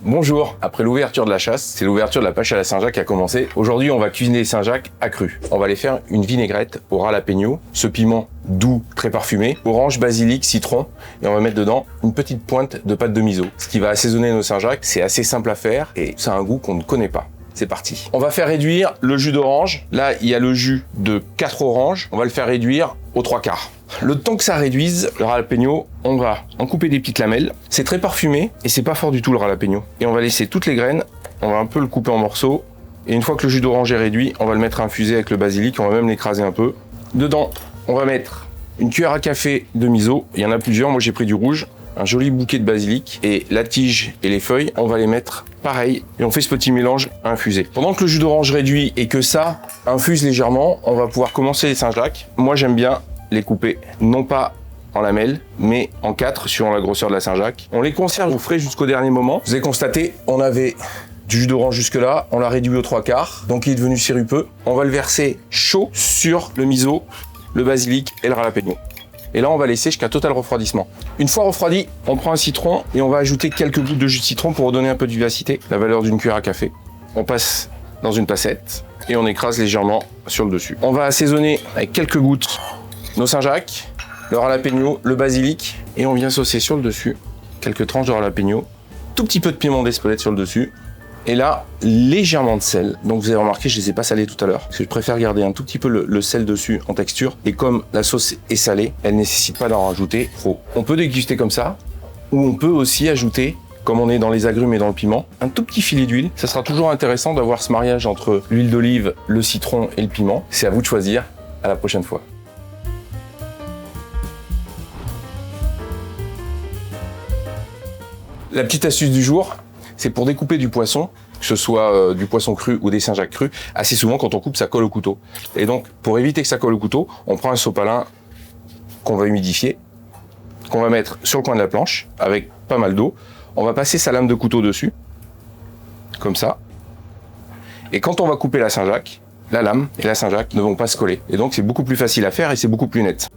Bonjour, après l'ouverture de la chasse, c'est l'ouverture de la pêche à la Saint-Jacques qui a commencé. Aujourd'hui, on va cuisiner les Saint-Jacques à cru. On va les faire une vinaigrette au jalapeno, ce piment doux, très parfumé, orange, basilic, citron, et on va mettre dedans une petite pointe de pâte de miso. Ce qui va assaisonner nos Saint-Jacques, c'est assez simple à faire et ça a un goût qu'on ne connaît pas. C'est parti. On va faire réduire le jus d'orange. Là, il y a le jus de 4 oranges. On va le faire réduire aux 3/4. Le temps que ça réduise, le jalapeno, on va en couper des petites lamelles. C'est très parfumé et c'est pas fort du tout le jalapeno. Et on va laisser toutes les graines, on va un peu le couper en morceaux. Et une fois que le jus d'orange est réduit, on va le mettre à infuser avec le basilic, on va même l'écraser un peu. Dedans, on va mettre une cuillère à café de miso. Il y en a plusieurs, moi j'ai pris du rouge. Un joli bouquet de basilic et la tige et les feuilles, on va les mettre pareil et on fait ce petit mélange à infuser. Pendant que le jus d'orange réduit et que ça infuse légèrement, on va pouvoir commencer les Saint-Jacques. Moi j'aime bien les couper, non pas en lamelles, mais en 4 suivant la grosseur de la Saint-Jacques. On les conserve au frais jusqu'au dernier moment. Vous avez constaté, on avait du jus d'orange jusque là, on l'a réduit aux 3/4, donc il est devenu sirupeux. On va le verser chaud sur le miso, le basilic et le jalapeno. Et là, on va laisser jusqu'à total refroidissement. Une fois refroidi, on prend un citron et on va ajouter quelques gouttes de jus de citron pour redonner un peu de vivacité, la valeur d'une cuillère à café. On passe dans une passette et on écrase légèrement sur le dessus. On va assaisonner avec quelques gouttes nos Saint-Jacques, le jalapeno, le basilic et on vient saucer sur le dessus quelques tranches de jalapeno, tout petit peu de piment d'Espelette sur le dessus. Et là, légèrement de sel. Donc vous avez remarqué, je les ai pas salés tout à l'heure, parce que je préfère garder un tout petit peu le sel dessus en texture. Et comme la sauce est salée, elle nécessite pas d'en rajouter trop. On peut déguster comme ça, ou on peut aussi ajouter, comme on est dans les agrumes et dans le piment, un tout petit filet d'huile. Ça sera toujours intéressant d'avoir ce mariage entre l'huile d'olive, le citron et le piment. C'est à vous de choisir. À la prochaine fois. La petite astuce du jour, c'est pour découper du poisson, que ce soit du poisson cru ou des Saint-Jacques crus, assez souvent quand on coupe, ça colle au couteau. Et donc, pour éviter que ça colle au couteau, on prend un sopalin qu'on va humidifier, qu'on va mettre sur le coin de la planche, avec pas mal d'eau. On va passer sa lame de couteau dessus, comme ça. Et quand on va couper la Saint-Jacques, la lame et la Saint-Jacques ne vont pas se coller. Et donc, c'est beaucoup plus facile à faire et c'est beaucoup plus net.